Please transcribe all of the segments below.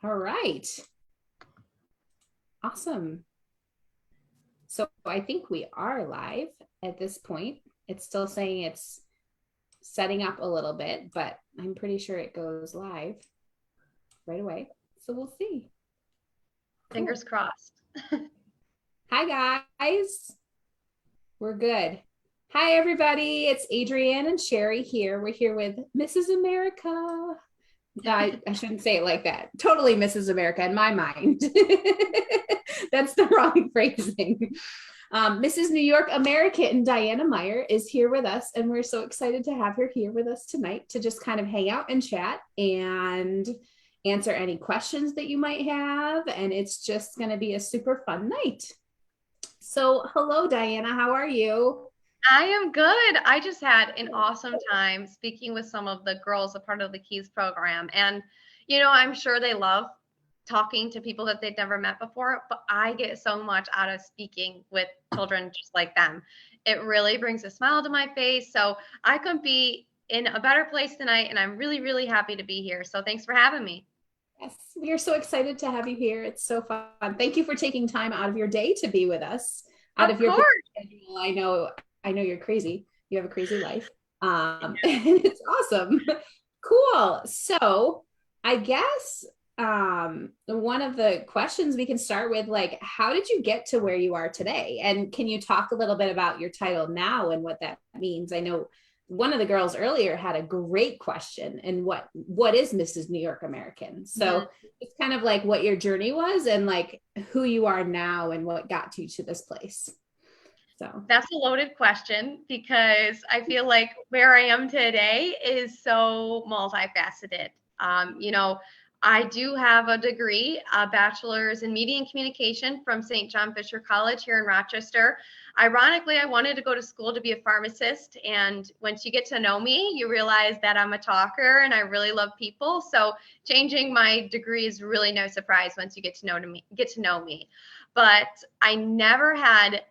All right. Awesome. So I think we are live at this point. It's still saying it's setting up a little bit, but I'm pretty sure it goes live right away. So we'll see. Fingers Cool. crossed. Hi, guys. We're good. Hi, everybody. It's Adrienne and Sherry here. We're here with Mrs. America. I shouldn't say it like that. Totally Mrs. America in my mind. That's the wrong phrasing. Mrs. New York American Diana Meyer is here with us, and we're so excited to have her here with us tonight to just kind of hang out and chat and answer any questions that you might have. And it's just going to be a super fun night. So, hello, Diana. How are you? I am good. I just had an awesome time speaking with some of the girls, a part of the Keys program. And, I'm sure they love talking to people that they've never met before, but I get so much out of speaking with children just like them. It really brings a smile to my face. So I couldn't be in a better place tonight. And I'm really, really happy to be here. So thanks for having me. Yes, we are so excited to have you here. It's so fun. Thank you for taking time out of your day to be with us, out Of of your course. schedule. I know you're crazy. You have a crazy life. And it's awesome. Cool. So I guess one of the questions we can start with, like, how did you get to where you are today? And can you talk a little bit about your title now and what that means? I know one of the girls earlier had a great question, and what is Mrs. New York American? So Mhm. it's kind of like what your journey was and like who you are now and what got you to this place. So That's a loaded question because I feel like where I am today is so multifaceted. I do have a degree, a bachelor's in media and communication from St. John Fisher College here in Rochester. Ironically, I wanted to go to school to be a pharmacist. And once you get to know me, you realize that I'm a talker and I really love people. So changing my degree is really no surprise once you get to know me. But I never had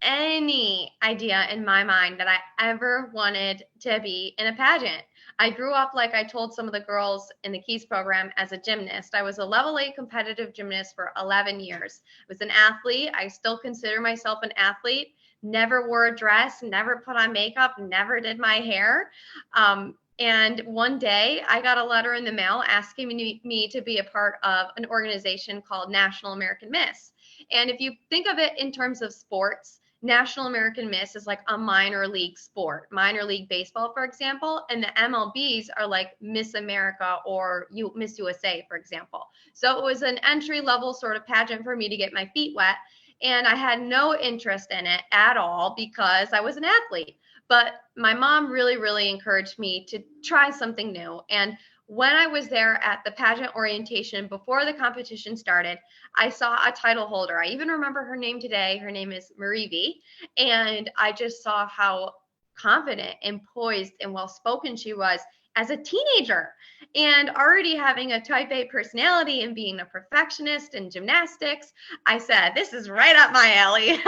any idea in my mind that I ever wanted to be in a pageant. I grew up, like I told some of the girls in the Keys program, as a gymnast. I was a level 8 competitive gymnast for 11 years. I was an athlete. I still consider myself an athlete. Never wore a dress, never put on makeup, never did my hair. And one day I got a letter in the mail asking me to be a part of an organization called National American Miss. And if you think of it in terms of sports, National American Miss is like a minor league sport, minor league baseball, for example, and the MLBs are like Miss America or Miss USA, for example. So it was an entry level sort of pageant for me to get my feet wet. And I had no interest in it at all because I was an athlete. But my mom really, really encouraged me to try something new. And when I was there at the pageant orientation before the competition started, I saw a title holder. I even remember her name today. Her name is Marie V. And I just saw how confident and poised and well spoken she was as a teenager, and already having a type A personality and being a perfectionist in gymnastics. I said, this is right up my alley.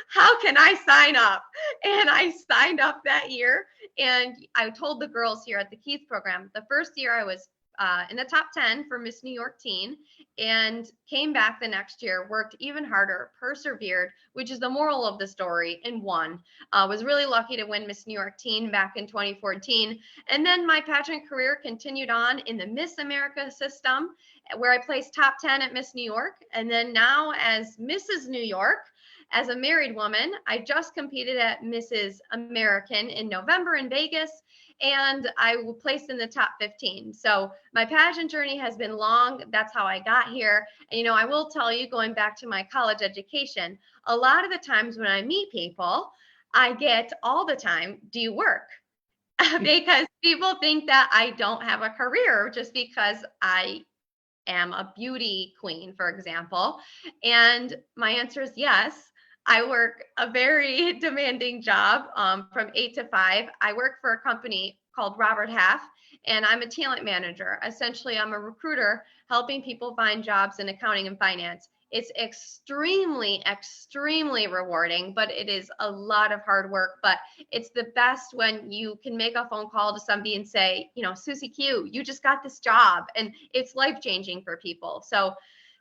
How can I sign up? And I signed up that year. And I told the girls here at the Keith program, the first year I was in the top 10 for Miss New York Teen, and came back the next year, worked even harder, persevered, which is the moral of the story, and won. Was really lucky to win Miss New York Teen back in 2014. And then my pageant career continued on in the Miss America system, where I placed top 10 at Miss New York. And then now as Mrs. New York, as a married woman, I just competed at Mrs. American in November in Vegas, and I was placed in the top 15. So my pageant journey has been long. That's how I got here. And, I will tell you, going back to my college education, a lot of the times when I meet people, I get all the time, do you work? Because people think that I don't have a career just because I am a beauty queen, for example. And my answer is yes. I work a very demanding job from 8 to 5. I work for a company called Robert Half, and I'm a talent manager. Essentially, I'm a recruiter helping people find jobs in accounting and finance. It's extremely, extremely rewarding, but it is a lot of hard work. But it's the best when you can make a phone call to somebody and say, you know, Susie Q, you just got this job, and it's life changing for people. So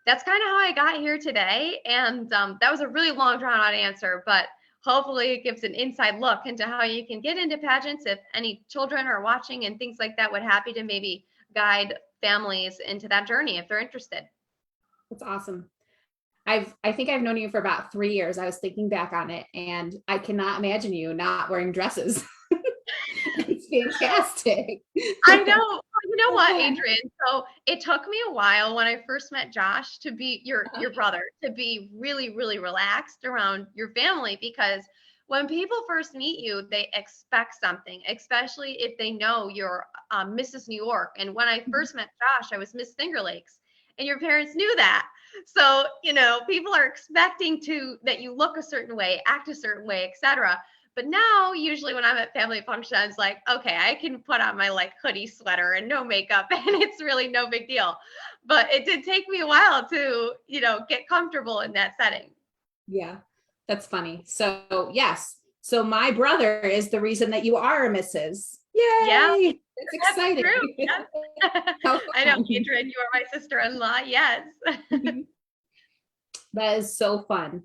that's kind of how I got here today. And that was a really long, drawn out answer, but hopefully it gives an inside look into how you can get into pageants. If any children are watching and things like that, would happy to maybe guide families into that journey if they're interested. That's awesome. I think I've known you for about 3 years. I was thinking back on it, and I cannot imagine you not wearing dresses. It's fantastic. I know. Well, you know what, Adrian? So it took me a while when I first met Josh to be your brother, to be really, really relaxed around your family, because when people first meet you, they expect something, especially if they know you're Mrs. New York. And when I first met Josh, I was Miss Finger Lakes, and your parents knew that. So, you know, people are expecting that you look a certain way, act a certain way, etc. But now, usually when I'm at family functions, like, okay, I can put on my like hoodie sweater and no makeup, and it's really no big deal. But it did take me a while to, you know, get comfortable in that setting. Yeah, that's funny. So yes, so my brother is the reason that you are a Mrs. Yeah, Yay! That's that's exciting. true. Yes. How I know, fun. Adrian, you are my sister-in-law. Yes. That is so fun.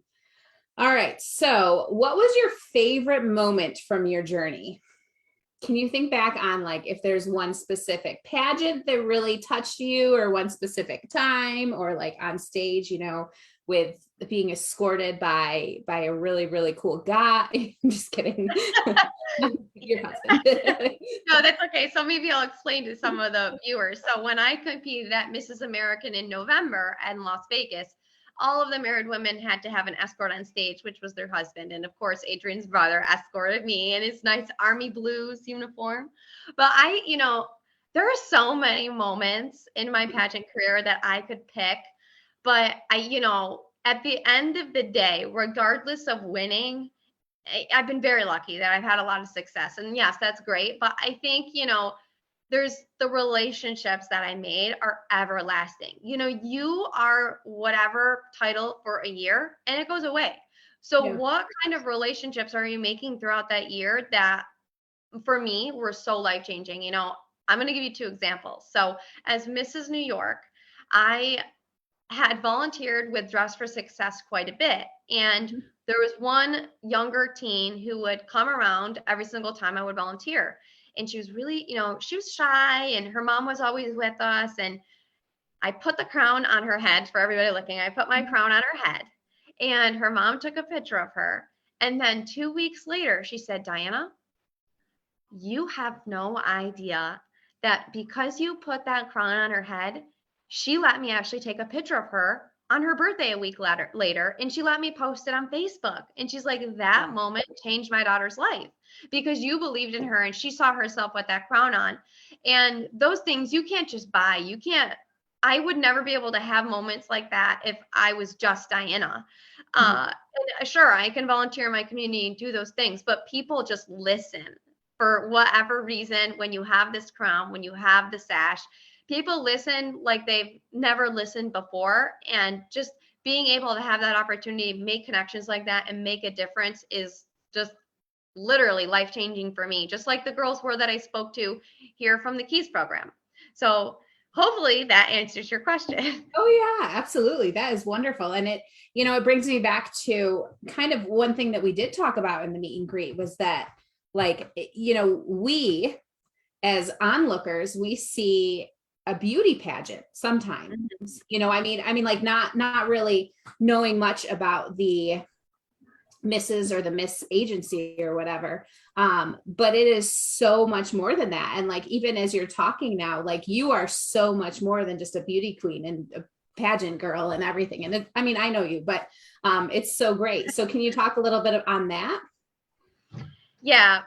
All right. So, what was your favorite moment from your journey? Can you think back on like if there's one specific pageant that really touched you, or one specific time, or like on stage, you know, with being escorted by a really, really cool guy? I'm just kidding. Your husband. No, that's okay. So maybe I'll explain to some of the viewers. So when I competed at Mrs. American in November in Las Vegas, all of the married women had to have an escort on stage, which was their husband. And of course, Adrian's brother escorted me in his nice Army blues uniform. But you know, there are so many moments in my pageant career that I could pick. But you know, at the end of the day, regardless of winning, I've been very lucky that I've had a lot of success. And yes, that's great. But I think, you know, there's the relationships that I made are everlasting. You know, you are whatever title for a year and it goes away. So, Yeah. what kind of relationships are you making throughout that year that for me were so life changing? You know, I'm going to give you two examples. So, as Mrs. New York, I had volunteered with Dress for Success quite a bit. And there was one younger teen who would come around every single time I would volunteer. And she was really, you know, she was shy, and her mom was always with us. And I put the crown on her head for everybody looking. I put my crown on her head, and her mom took a picture of her. And then 2 weeks later, she said, Diana, you have no idea that because you put that crown on her head, she let me actually take a picture of her on her birthday a week later, and she let me post it on Facebook. And she's like, that moment changed my daughter's life because you believed in her and she saw herself with that crown on. And those things you can't just buy. You can't, I would never be able to have moments like that if I was just Diana. And sure, I can volunteer in my community and do those things, but people just listen for whatever reason. When you have this crown, when you have the sash, people listen like they've never listened before. And just being able to have that opportunity to make connections like that and make a difference is just literally life changing for me, just like the girls were that I spoke to here from the Keys program. So hopefully that answers your question. Oh yeah, absolutely. That is wonderful. And it, you know, it brings me back to kind of one thing that we did talk about in the meet and greet was that, like, you know, we as onlookers, we see a beauty pageant sometimes, you know, I mean, like not really knowing much about the Mrs. or the Miss agency or whatever. But it is so much more than that. And like, even as you're talking now, like you are so much more than just a beauty queen and a pageant girl and everything. And I mean, I know you, but it's so great. So can you talk a little bit on that? Yeah.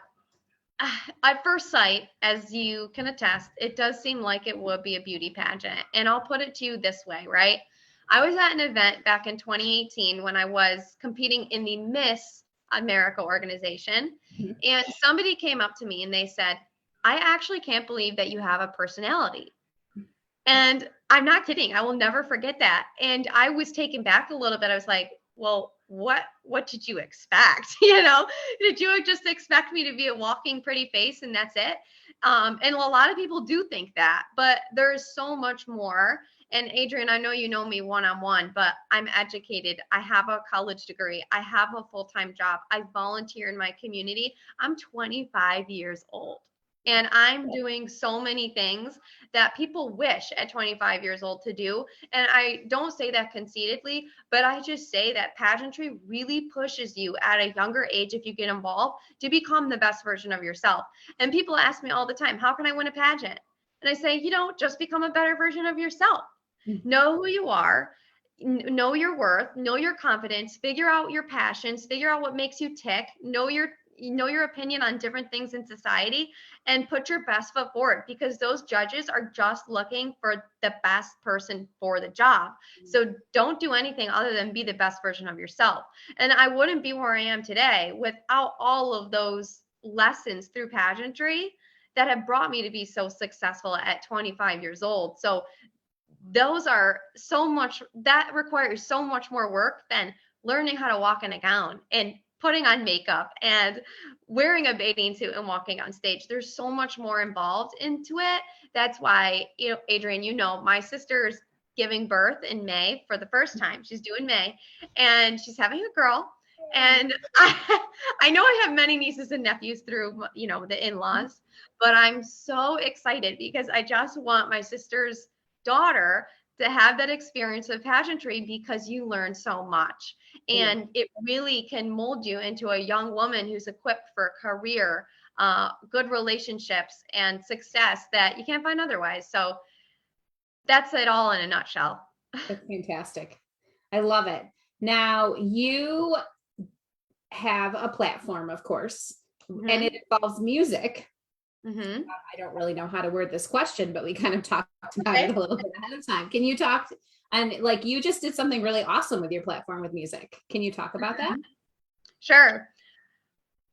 At first sight, as you can attest, it does seem like it would be a beauty pageant. And I'll put it to you this way, right? I was at an event back in 2018 when I was competing in the Miss America organization. And somebody came up to me and they said, I actually can't believe that you have a personality. And I'm not kidding. I will never forget that. And I was taken back a little bit. I was like, well, what did you expect? Did you just expect me to be a walking pretty face and that's it? And a lot of people do think that, but there's so much more. And Adrian, I know you know me one-on-one, but I'm educated. I have a college degree. I have a full-time job. I volunteer in my community. I'm 25 years old. And I'm doing so many things that people wish at 25 years old to do. And I don't say that conceitedly, but I just say that pageantry really pushes you at a younger age, if you get involved, to become the best version of yourself. And people ask me all the time, how can I win a pageant? And I say, just become a better version of yourself. Know who you are, know your worth, know your confidence, figure out your passions, figure out what makes you tick, know your opinion on different things in society, and put your best foot forward, because those judges are just looking for the best person for the job. So don't do anything other than be the best version of yourself. And I wouldn't be where I am today without all of those lessons through pageantry that have brought me to be so successful at 25 years old. So those are that requires so much more work than learning how to walk in a gown and putting on makeup and wearing a bathing suit and walking on stage. There's so much more involved into it. That's why, Adrian, my sister's giving birth in May for the first time. She's due in May, and she's having a girl. And I know I have many nieces and nephews through, the in-laws, but I'm so excited because I just want my sister's daughter to have that experience of pageantry, because you learn so much, and it really can mold you into a young woman who's equipped for a career, good relationships, and success that you can't find otherwise. So that's it all in a nutshell. That's fantastic. I love it. Now, you have a platform, of course, and it involves music. I don't really know how to word this question, but we kind of talked about it a little bit ahead of time. Can you talk? And you just did something really awesome with your platform with music. Can you talk about that? Sure.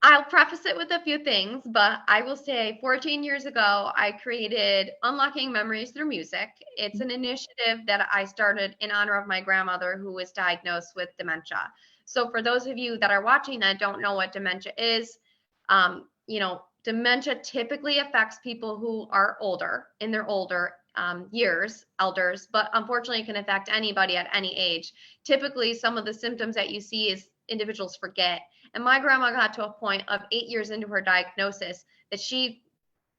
I'll preface it with a few things, but I will say 14 years ago, I created Unlocking Memories Through Music. It's an initiative that I started in honor of my grandmother, who was diagnosed with dementia. So for those of you that are watching that don't know what dementia is, dementia typically affects people who are older, in their older years, elders, but unfortunately it can affect anybody at any age. Typically, some of the symptoms that you see is individuals forget. And my grandma got to a point of 8 years into her diagnosis that she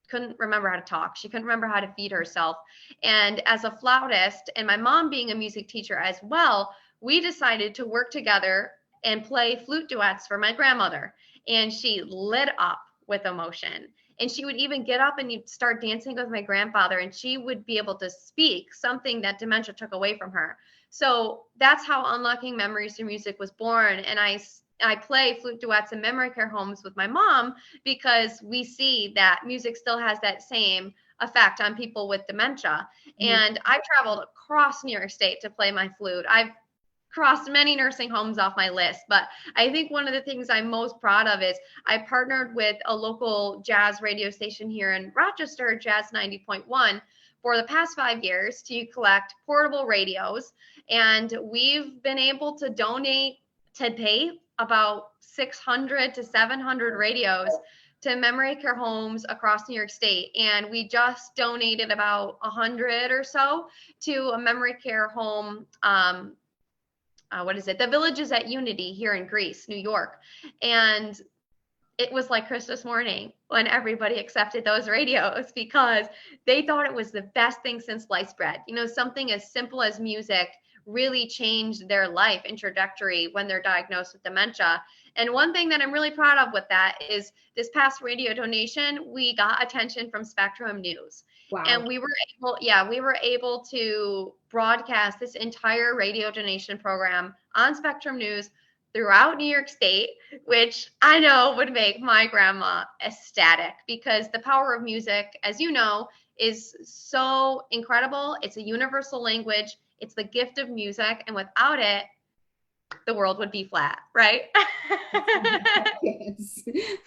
couldn't remember how to talk. She couldn't remember how to feed herself. And as a flautist, and my mom being a music teacher as well, we decided to work together and play flute duets for my grandmother. And she lit up with emotion. And she would even get up and you'd start dancing with my grandfather, and she would be able to speak something that dementia took away from her. So that's how Unlocking Memories Through Music was born. And I play flute duets in memory care homes with my mom, because we see that music still has that same effect on people with dementia. And I've traveled across New York State to play my flute. I've crossed many nursing homes off my list, but I think one of the things I'm most proud of is I partnered with a local jazz radio station here in Rochester, Jazz 90.1, for the past 5 years to collect portable radios. And we've been able to pay about 600 to 700 radios to memory care homes across New York State. And we just donated about 100 or so to a memory care home, the Villages at Unity here in Greece, New York. And it was like Christmas morning when everybody accepted those radios, because they thought it was the best thing since sliced bread. Something as simple as music really changed their life and trajectory when they're diagnosed with dementia. And one thing that I'm really proud of with that is this past radio donation, we got attention from Spectrum News. Wow. And we were able to broadcast this entire radio donation program on Spectrum News throughout New York State, which I know would make my grandma ecstatic, because the power of music, as you know, is so incredible. It's a universal language. It's the gift of music. And without it, the world would be flat, right? Yes,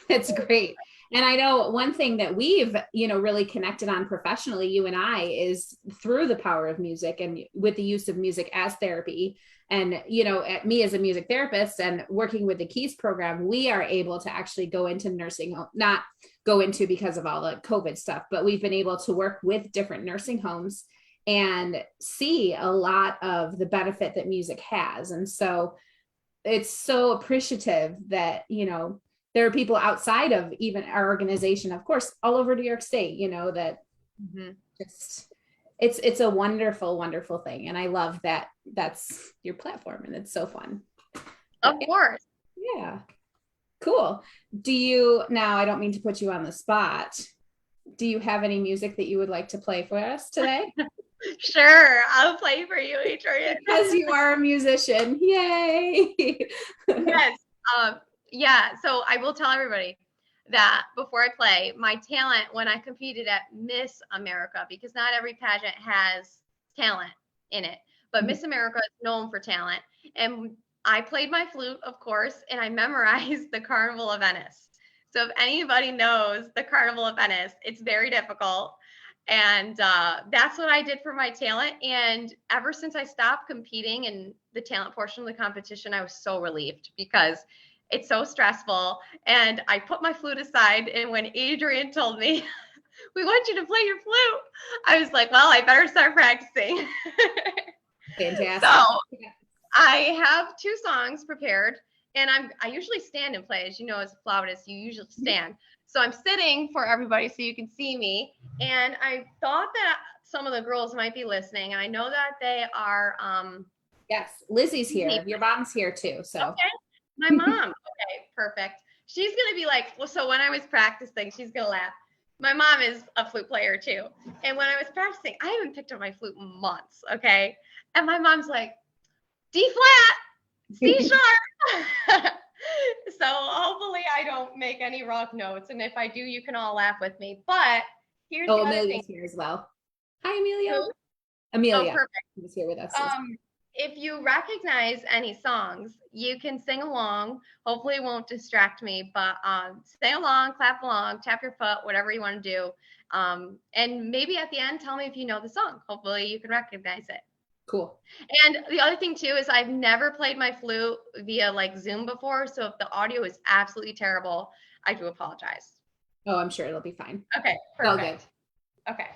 that's great. And I know one thing that we've, really connected on professionally, you and I, is through the power of music and with the use of music as therapy. And, at me as a music therapist and working with the Keys program, we are able to actually go into nursing home, not go into because of all the COVID stuff, but we've been able to work with different nursing homes and see a lot of the benefit that music has. And so it's so appreciative that, there are people outside of even our organization, of course, all over New York State, that Mhm. just it's a wonderful, wonderful thing. And I love that that's your platform and it's so fun. But Of course. yeah, cool. Now I don't mean to put you on the spot. Do you have any music that you would like to play for us today? Sure, I'll play for you, Adrian. Because you are a musician. Yay. Yes. Um, yeah. So I will tell everybody that before I play, my talent when I competed at Miss America, because not every pageant has talent in it, but Miss America is known for talent. And I played my flute, of course, and I memorized the Carnival of Venice. So if anybody knows the Carnival of Venice, it's very difficult. And that's what I did for my talent. And ever since I stopped competing in the talent portion of the competition, I was so relieved because it's so stressful. And I put my flute aside. And when Adrian told me, we want you to play your flute, I was like, well, I better start practicing. So Fantastic. I have two songs prepared. And I usually stand and play. As you know, as a flautist, you usually stand. So I'm sitting for everybody so you can see me. And I thought that some of the girls might be listening. And I know that they are. Yes, Lizzie's here. Your mom's here too. So Okay. My mom. Okay, perfect. She's going to be like, well, so when I was practicing, she's going to laugh. My mom is a flute player too. And when I was practicing, I haven't picked up my flute in months. Okay. And my mom's like, D flat, C sharp. So hopefully I don't make any wrong notes. And if I do, you can all laugh with me. But here's the other thing. Amelia's here as well. Hi, Amelia. Who? Oh, Amelia perfect. is here with us. If you recognize any songs, you can sing along. Hopefully it won't distract me, but sing along, clap along, tap your foot, whatever you want to do. And maybe at the end, tell me if you know the song. Hopefully you can recognize it. Cool. And the other thing too is I've never played my flute via like Zoom before. So if the audio is absolutely terrible, I do apologize. Oh, I'm sure it'll be fine. Okay, All good. perfect. Okay.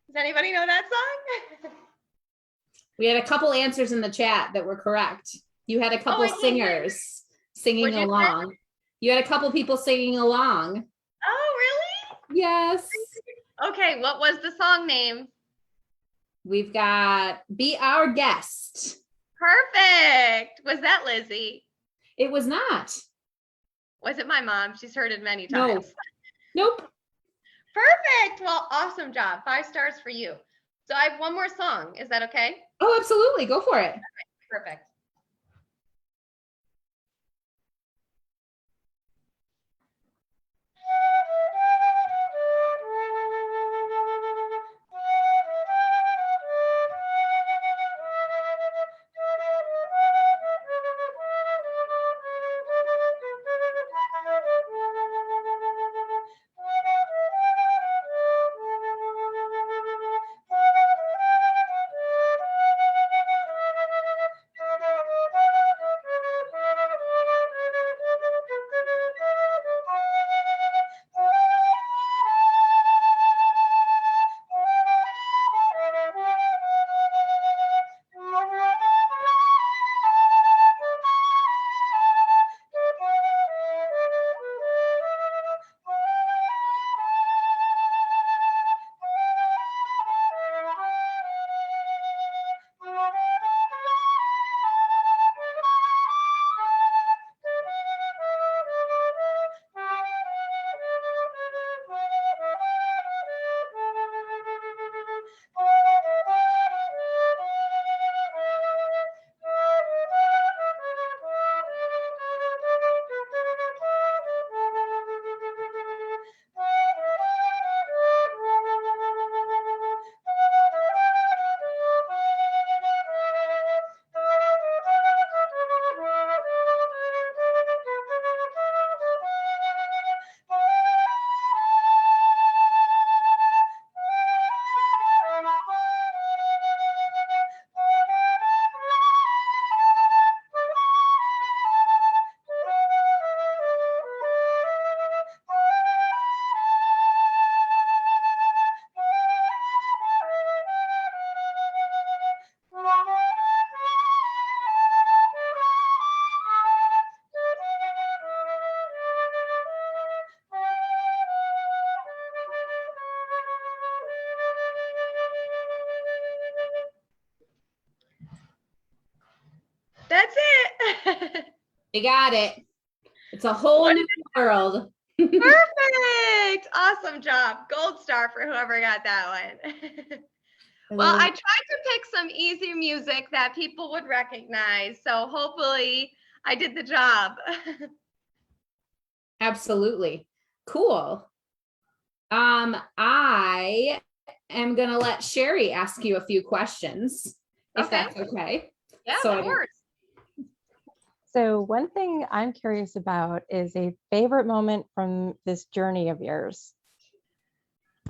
Does anybody know that song? We had a couple answers in the chat that were correct. You had a couple singers singing along. You had a couple people singing along. Oh, really? Yes. Okay, what was the song name? We've got Be Our Guest. Perfect. Was that Lizzie? It was not. Was it my mom? She's heard it many times. No. Nope. Perfect. Well, awesome job. 5 stars for you. So I have one more song. Is that okay? Oh, absolutely. Go for it. Okay, perfect. That's it. You got it. It's a whole What new world. Perfect. Awesome job. Gold star for whoever got that one. I Well, love I it. tried to pick some easy music that people would recognize. So hopefully I did the job. Absolutely. Cool. I am gonna let Sherry ask you a few questions, if Okay. that's okay. Yeah, So of I course. So, one thing I'm curious about is a favorite moment from this journey of yours.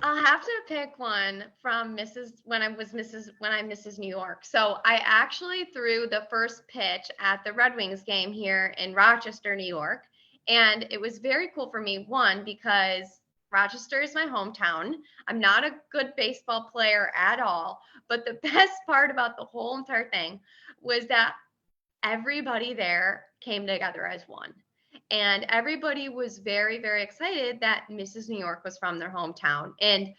I'll have to pick one from Mrs. New York. So I actually threw the first pitch at the Red Wings game here in Rochester, New York. And it was very cool for me, one, because Rochester is my hometown. I'm not a good baseball player at all. But the best part about the whole entire thing was that everybody there came together as one. And everybody was very, very excited that Mrs. New York was from their hometown. And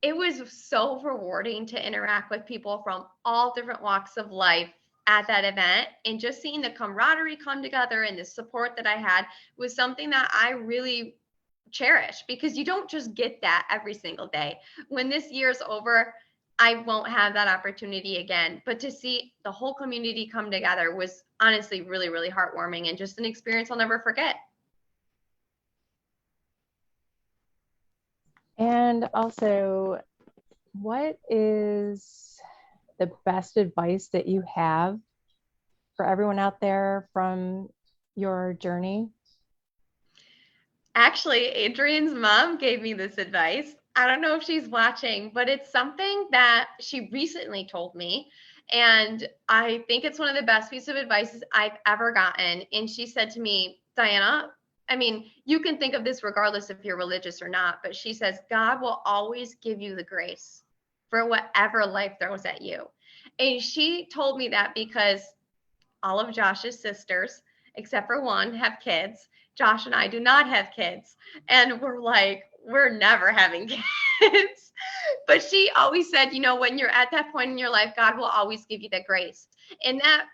it was so rewarding to interact with people from all different walks of life at that event. And just seeing the camaraderie come together and the support that I had was something that I really cherish, because you don't just get that every single day. When this year's over, I won't have that opportunity again. But to see the whole community come together was honestly really, really heartwarming and just an experience I'll never forget. And also, what is the best advice that you have for everyone out there from your journey? Actually, Adrian's mom gave me this advice. I don't know if she's watching, but it's something that she recently told me. And I think it's one of the best pieces of advice I've ever gotten. And she said to me, Diana, I mean, you can think of this regardless if you're religious or not, but she says, God will always give you the grace for whatever life throws at you. And she told me that because all of Josh's sisters, except for one, have kids. Josh and I do not have kids. And we're like, we're never having kids. But she always said, when you're at that point in your life, God will always give you the grace. And that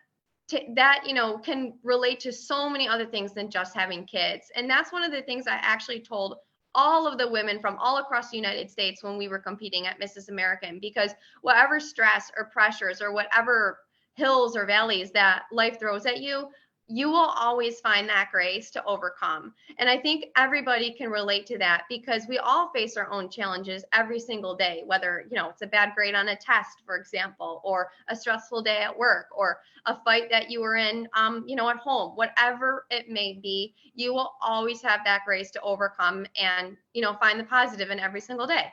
can relate to so many other things than just having kids. And that's one of the things I actually told all of the women from all across the United States when we were competing at Mrs. American, because whatever stress or pressures or whatever hills or valleys that life throws at you, you will always find that grace to overcome. And I think everybody can relate to that, because we all face our own challenges every single day, whether, it's a bad grade on a test, for example, or a stressful day at work, or a fight that you were in, at home, whatever it may be, you will always have that grace to overcome and, find the positive in every single day.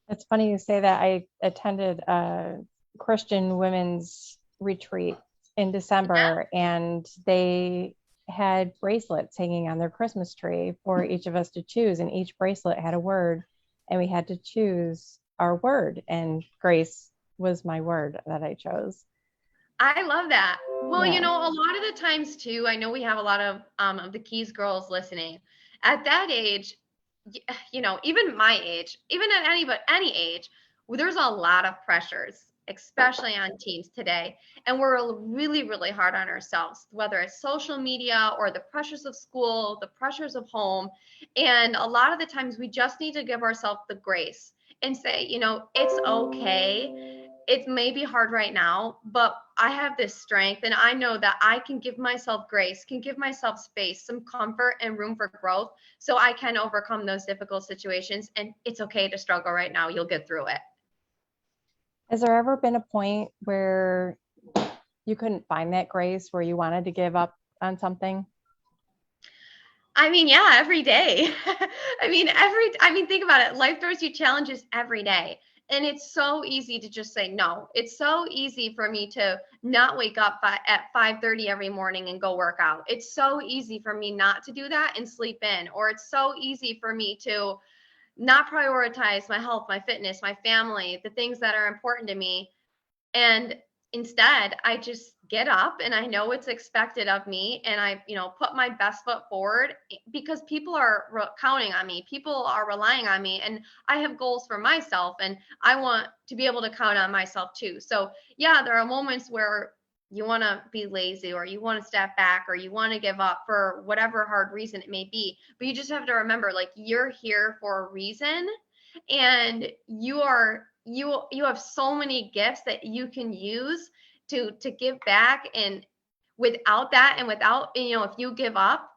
It's funny you say that. I attended a Christian women's retreat in December, and they had bracelets hanging on their Christmas tree for each of us to choose, and each bracelet had a word, and we had to choose our word, and grace was my word that I chose. I love that. Well, Yeah. a lot of the times too, I know we have a lot of the Keys girls listening. At that age, even my age, even at any age, there's a lot of pressures, especially on teens today. And we're really, really hard on ourselves, whether it's social media or the pressures of school, the pressures of home. And a lot of the times we just need to give ourselves the grace and say, it's okay. It may be hard right now, but I have this strength and I know that I can give myself grace, can give myself space, some comfort and room for growth so I can overcome those difficult situations. And it's okay to struggle right now. You'll get through it. Has there ever been a point where you couldn't find that grace, where you wanted to give up on something? I mean, yeah, every day. Think about it. Life throws you challenges every day. And it's so easy to just say no. It's so easy for me to not wake up at 5:30 every morning and go work out. It's so easy for me not to do that and sleep in. Or it's so easy for me to not prioritize my health, my fitness, my family, the things that are important to me. And instead, I just get up and I know what's expected of me, and I, put my best foot forward because people are counting on me. People are relying on me, and I have goals for myself, and I want to be able to count on myself too. So yeah, there are moments where you want to be lazy, or you want to step back, or you want to give up for whatever hard reason it may be. But you just have to remember, like, you're here for a reason, and you have so many gifts that you can use to give back. And without that, and without, if you give up,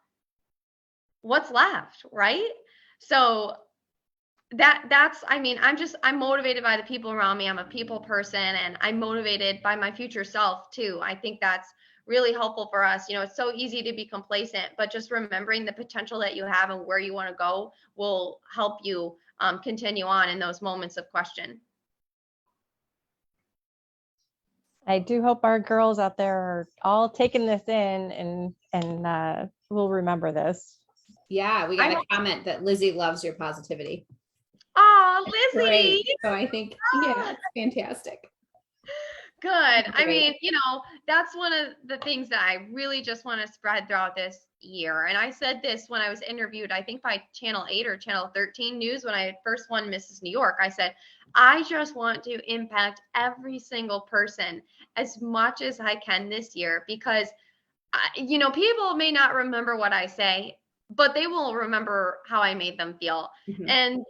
what's left, right? So that's, I mean, I'm motivated by the people around me. I'm a people person, and I'm motivated by my future self too. I think that's really helpful for us. It's so easy to be complacent, but just remembering the potential that you have and where you want to go will help you continue on in those moments of question. I do hope our girls out there are all taking this in and will remember this. Yeah, we got a comment that Lizzie loves your positivity. Oh, Lizzie. Great. So I think, yeah, it's fantastic. Good. I mean, that's one of the things that I really just want to spread throughout this year. And I said this when I was interviewed, I think by Channel 8 or Channel 13 News, when I first won Mrs. New York. I said, I just want to impact every single person as much as I can this year, because, people may not remember what I say, but they will remember how I made them feel. Mhm. And,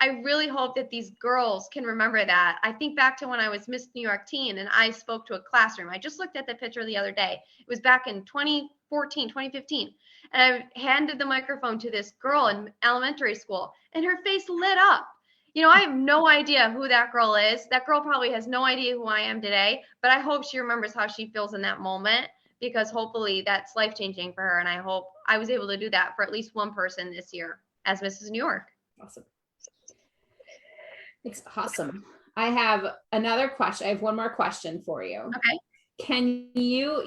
I really hope that these girls can remember that. I think back to when I was Miss New York Teen and I spoke to a classroom. I just looked at the picture the other day. It was back in 2014, 2015. And I handed the microphone to this girl in elementary school, and her face lit up. I have no idea who that girl is. That girl probably has no idea who I am today, but I hope she remembers how she feels in that moment, because hopefully that's life-changing for her. And I hope I was able to do that for at least one person this year as Mrs. New York. Awesome. It's awesome. I have another question. I have one more question for you. Okay.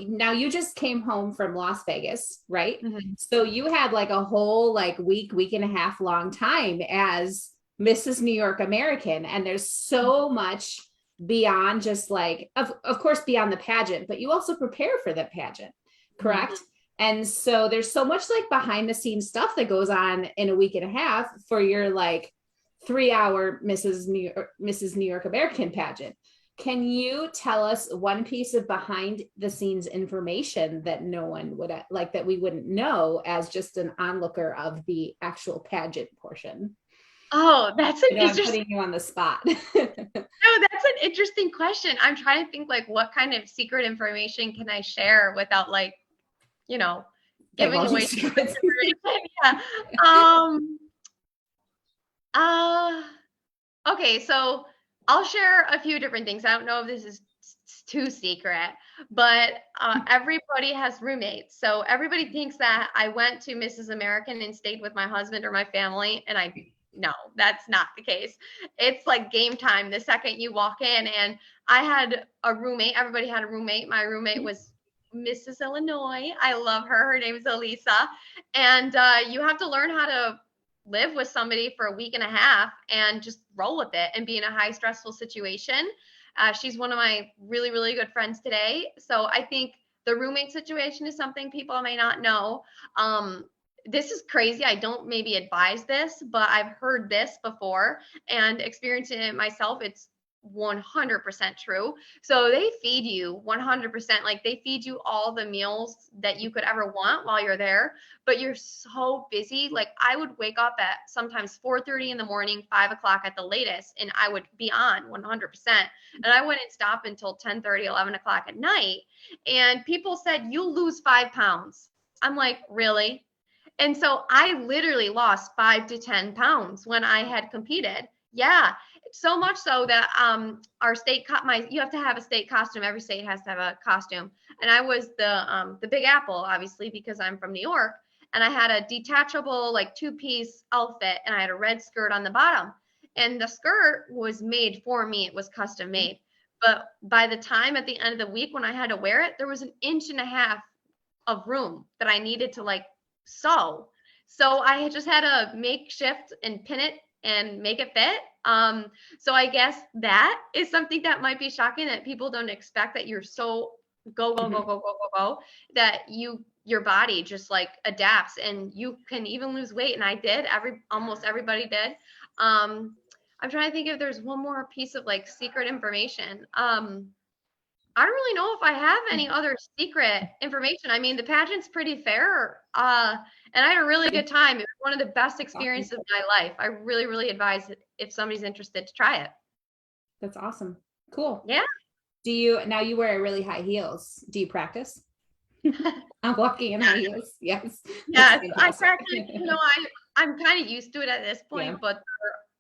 Now you just came home from Las Vegas, right? Mm-hmm. So you had like a whole week and a half long time as Mrs. New York American. And there's so much beyond just of course, beyond the pageant, but you also prepare for the pageant, correct? Mm-hmm. And so there's so much behind the scenes stuff that goes on in a week and a half for your 3-hour Mrs. New York American pageant. Can you tell us one piece of behind the scenes information that no one would that we wouldn't know as just an onlooker of the actual pageant portion? Oh, that's an interesting. I'm putting you on the spot. No, that's an interesting question. I'm trying to think what kind of secret information can I share without giving away secret information. Yeah. Okay, so I'll share a few different things. I don't know if this is too secret, but everybody has roommates. So everybody thinks that I went to Mrs. American and stayed with my husband or my family, and no, that's not the case. It's like game time the second you walk in. And I had a roommate. Everybody had a roommate. My roommate was Mrs. Illinois. I love her. Her name is Elisa. And you have to learn how to live with somebody for a week and a half and just roll with it and be in a high stressful situation. She's one of my really, really good friends today. So I think the roommate situation is something people may not know. This is crazy. I don't maybe advise this, but I've heard this before and experiencing it myself. It's 100% true. So they feed you 100%. They feed you all the meals that you could ever want while you're there, but you're so busy. I would wake up at sometimes 4:30 in the morning, 5 o'clock at the latest, and I would be on 100%. And I wouldn't stop until 10:30, 11 o'clock at night. And people said, you'll lose 5 pounds. I'm like, really? And so I literally lost 5 to 10 pounds when I had competed. Yeah. So much so that our state you have to have a state costume. Every state has to have a costume. And I was the Big Apple, obviously, because I'm from New York. And I had a detachable 2-piece outfit, and I had a red skirt on the bottom. And the skirt was made for me. It was custom made. But by the time at the end of the week when I had to wear it, there was 1.5 inches of room that I needed to sew. So I just had to makeshift and pin it and make it fit. So I guess that is something that might be shocking, that people don't expect that you're so go, that your body just like adapts and you can even lose weight. And I did, almost everybody did. I'm trying to think if there's one more piece of like secret information. I don't really know if I have any other secret information. I mean, the pageant's pretty fair. And I had a really good time. It was one of the best experiences of my life. I really, really advise it if somebody's interested to try it. That's awesome. Cool. Yeah. Now you wear really high heels. Do you practice? I'm walking in high heels. Yes. Yes, I practice, I'm kind of used to it at this point, Yeah. but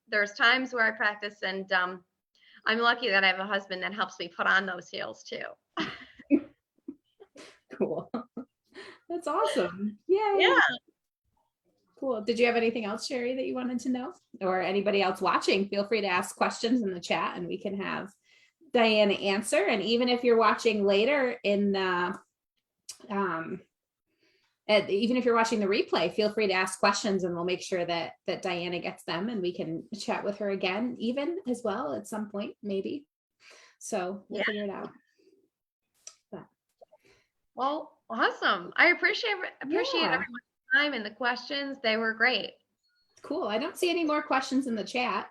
there's times where I practice, and I'm lucky that I have a husband that helps me put on those heels too. Cool. That's awesome. Yay. Yeah. Cool. Did you have anything else, Sherry, that you wanted to know? Or anybody else watching, feel free to ask questions in the chat and we can have Diana answer. And even if you're watching later in the, even if you're watching the replay, feel free to ask questions and we'll make sure that Diana gets them and we can chat with her again, even as well at some point, maybe. So we'll figure it out. But. Well, awesome. I appreciate everyone's time and the questions. They were great. Cool. I don't see any more questions in the chat.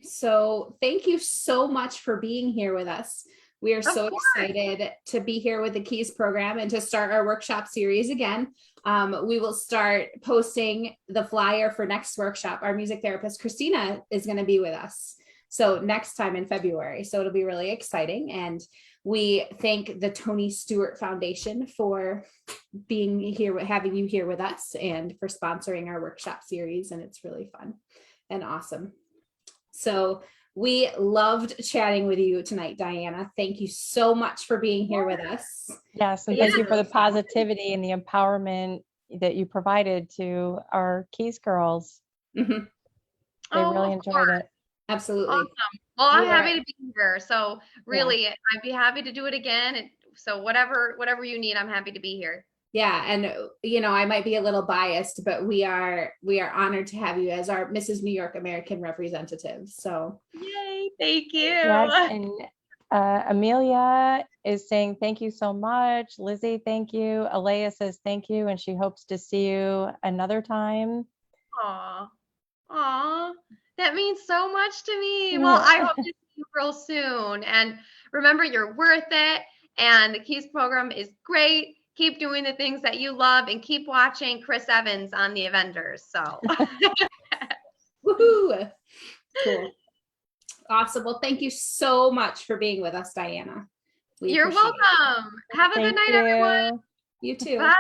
So thank you so much for being here with us. We are so excited to be here with the Keys program and to start our workshop series again. We will start posting the flyer for next workshop. Our music therapist, Christina, is going to be with us. So next time in February. So it'll be really exciting. And we thank the Tony Stewart Foundation for being here, having you here with us and for sponsoring our workshop series. And it's really fun and awesome. So we loved chatting with you tonight, Diana. Thank you so much for being here with us. Yes, and thank you for the positivity and the empowerment that you provided to our Keys girls. Mm-hmm. They really enjoyed it. Absolutely. Awesome. Well, I'm happy to be here. So really, I'd be happy to do it again. So whatever you need, I'm happy to be here. Yeah. And, I might be a little biased, but we are honored to have you as our Mrs. New York American representative. So. Yay. Thank you. Yes, and Amelia is saying, thank you so much. Lizzie, thank you. Alea says, thank you. And she hopes to see you another time. Aw, that means so much to me. Well, I hope to see you real soon. And remember, you're worth it. And the Keys program is great. Keep doing the things that you love and keep watching Chris Evans on the Avengers. So, woohoo! Cool. Awesome. Well, thank you so much for being with us, Diana. You're welcome. Have a good night, everyone. You too. Bye.